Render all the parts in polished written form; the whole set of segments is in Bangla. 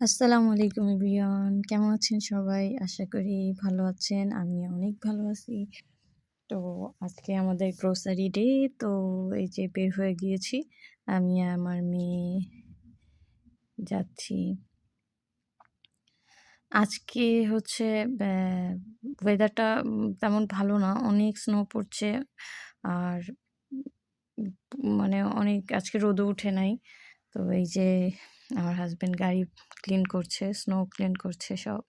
আসসালামু আলাইকুম এভরিওয়ান। কেমন আছেন সবাই? আশা করি ভালো আছেন। আমি অনেক ভালো আছি। তো আজকে আমাদের গ্রোসারি ডে। তো এই যে বের হয়ে গিয়েছি। আমি আর আমার মেয়ে যাচ্ছি। আজকে হচ্ছে ব্যা ওয়েদারটা তেমন ভালো না। অনেক স্নো পড়ছে। আর মানে অনেক আজকে রোদও উঠে নাই। তো এই যে আমার হাসব্যান্ড গাড়ি ক্লিন করছে, স্নো ক্লিন করছে সব।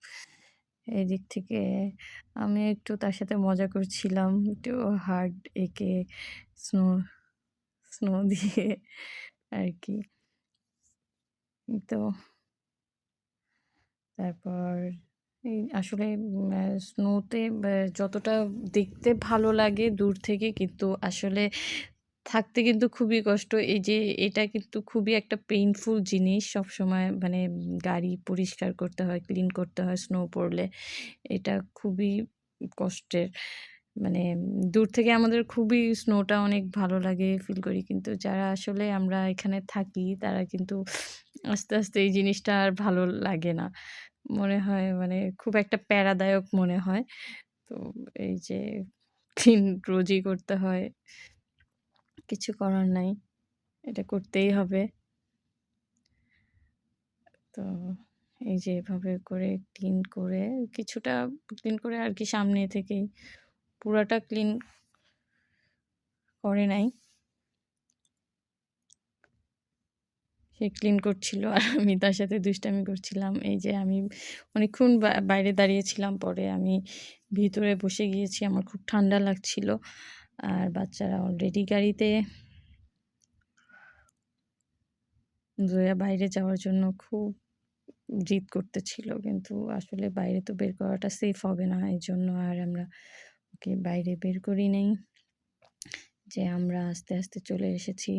এদিক থেকে আমি একটু তার সাথে মজা করছিলাম। একটু হার্ড এঁকে স্নো স্নো দিয়ে আরকি। তো তারপর এই আসলে স্নোতে যতটা দেখতে ভালো লাগে দূর থেকে, কিন্তু আসলে থাকতে কিন্তু খুবই কষ্ট। এই যে এটা কিন্তু খুবই একটা পেইনফুল জিনিস। সবসময় মানে গাড়ি পরিষ্কার করতে হয়, ক্লিন করতে হয় স্নো পড়লে। এটা খুবই কষ্টের। মানে দূর থেকে আমাদের খুবই স্নোটা অনেক ভালো লাগে, ফিল করি। কিন্তু যারা আসলে আমরা এখানে থাকি তারা কিন্তু আস্তে, আস্তে এই জিনিসটা আর ভালো লাগে না। মনে হয় মানে খুব একটা প্যারাদায়ক মনে হয়। তো এই যে ক্লিন রোজই করতে হয়। কিছু করার নাই। এটা করতেই হবে। তো এই যে এভাবে করে ক্লিন করে কিছুটা ক্লিন করে আরকি সামনে থেকেই, পুরাটা ক্লিন করে নাই। সে ক্লিন করছিল আর আমি তার সাথে দুষ্টামি করছিলাম। এই যে আমি অনেকক্ষণ বাইরে দাঁড়িয়েছিলাম। পরে আমি ভিতরে বসে গিয়েছি। আমার খুব ঠান্ডা লাগছিল। আর বাচ্চারা অলরেডি গাড়িতে। জয়া বাইরে যাওয়ার জন্য খুব জিদ করতেছিল। কিন্তু আসলে বাইরে তো বের করাটা সেফ হবে না। এজন্য আর আমরা ওকে বাইরে বের করি নাই। যে আমরা আস্তে, আস্তে চলে এসেছি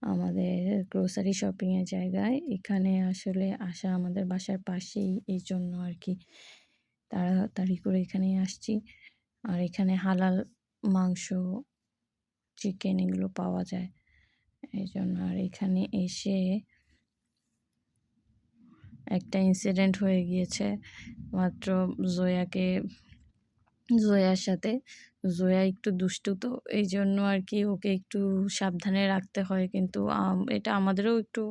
আমাদের গ্রোসারি শপিং এর জায়গায়। এখানে আসলে আসা আমাদের বাসার পাশেই, এইজন্য আরকি তাড়াতাড়ি করে এখানেই আসছি। আর এখানে হালাল মাংস, চিকেন এগুলো পাওয়া যায়। এইজন্য আর এখানে এসে একটা ইনসিডেন্ট হয়ে গিয়েছে। মাত্র জয়াকে জয়ার সাথে। জয়া একটু দুষ্টু, তো এইজন্য আরকি ওকে একটু সাবধানে রাখতে হয়। কিন্তু এটা আমাদেরও একটু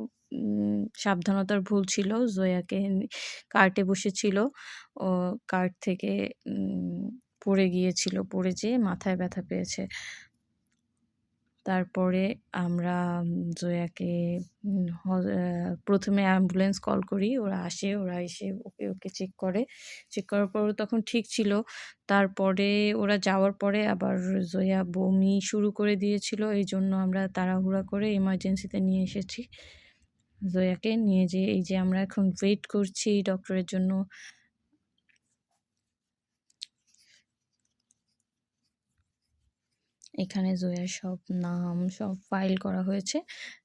সাবধানতার ভুল ছিল। জয়াকে কার্টে বসেছিল। ও কার্ট থেকে পড়ে গিয়েছিল। পড়ে যেয়ে মাথায় ব্যথা পেয়েছে। তারপরে আমরা জয়াকে উম হ আ ১ম এ অ্যাম্বুলেন্স কল করি। ওরা আসে, ওরা এসে ওকে চেক করে। চেক করার পরও তখন ঠিক ছিল। তারপরে ওরা যাওয়ার পরে আবার জয়া বমি শুরু করে দিয়েছিল। এইজন্য আমরা তাড়াহুড়া করে এমার্জেন্সিতে নিয়ে এসেছি। জয়াকে নিয়ে যেয়ে এই যে আমরা এখন ওয়েট করছি ডক্টরের জন্য। এখানে জয়ার সব নাম সব ফাইল করা হয়েছে।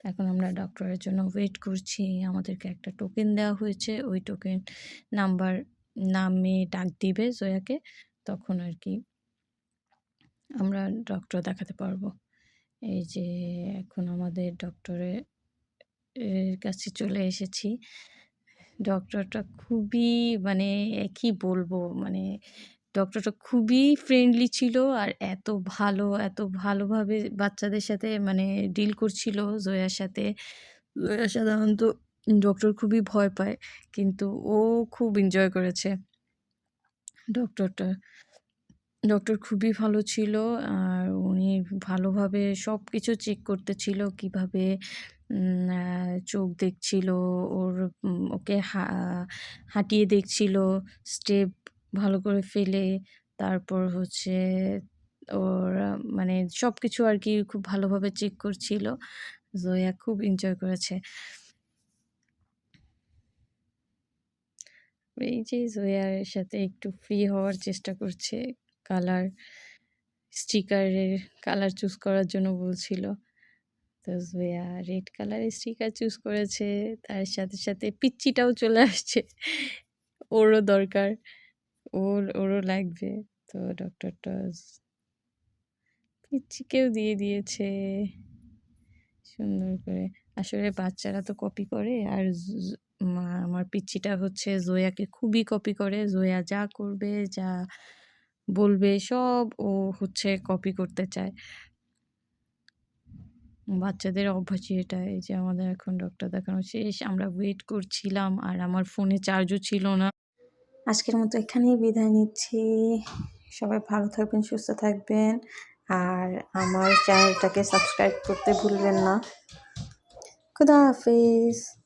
এখন আমরা ডক্টরের জন্য ওয়েট করছি। আমাদেরকে একটা টোকেন দেওয়া হয়েছে। ওই টোকেন নাম্বার নামে ডাক দিবে জয়াকে। তখন আরকি আমরা ডক্টর দেখাতে পারবো। এই যে এখন আমাদের ডক্টরের কাছে চলে এসেছি। ডক্টরটা খুবই মানে কি বলবো? মানে ডক্টরটা খুবই ফ্রেন্ডলি ছিল। আর এত ভালো, এত ভালোভাবে বাচ্চাদের সাথে মানে ডিল করছিল জয়ার সাথে। জয়া সাধারণত ডক্টর খুবই ভয় পায়। কিন্তু ও খুব এনজয় করেছে ডক্টরটা। ডক্টর খুবই ভালো ছিল। আর উনি ভালোভাবে সবকিছু চেক করতেছিল। কিভাবে আ চোখ দেখছিল, ওর ওকে হাঁটিয়ে দেখছিল, স্টেপ ভালো করে ফেলে। তারপর হচ্ছে ওর মানে সবকিছু আরকি খুব ভালোভাবে চেক করছিল। জয়া খুব এনজয় করেছে। এই যে জয়ার সাথে একটু ফ্রি হওয়ার চেষ্টা করছে। কালার স্টিকারের কালার চুজ করার জন্য বলছিল। তো জয়া রেড কালারের স্টিকার চুজ করেছে। তার সাথে, সাথে পিচ্চিটাও চলে আসছে। ওরও দরকার। ওরও লাগবে। তো ডক্টরটা পিচ্চিকেও দিয়ে দিয়েছে সুন্দর করে। আসলে বাচ্চারা তো কপি করে। আর আমার আমার পিচ্চিটা হচ্ছে জোয়াকে খুবই কপি করে। জোয়া যা করবে, যা বলবে সব ও হচ্ছে কপি করতে চায়। বাচ্চাদের অভ্যাসই এটা। এই যে আমাদের এখন ডক্টর দেখানো শেষ। আমরা ওয়েট করছিলাম আর আমার ফোনে চার্জও ছিল না। আজকের মতো এখানেই বিদায় নিচ্ছি। সবাই ভালো থাকবেন, সুস্থ থাকবেন। আর আমার চ্যানেলটাকে সাবস্ক্রাইব করতে ভুলবেন না। খুদা হাফেজ।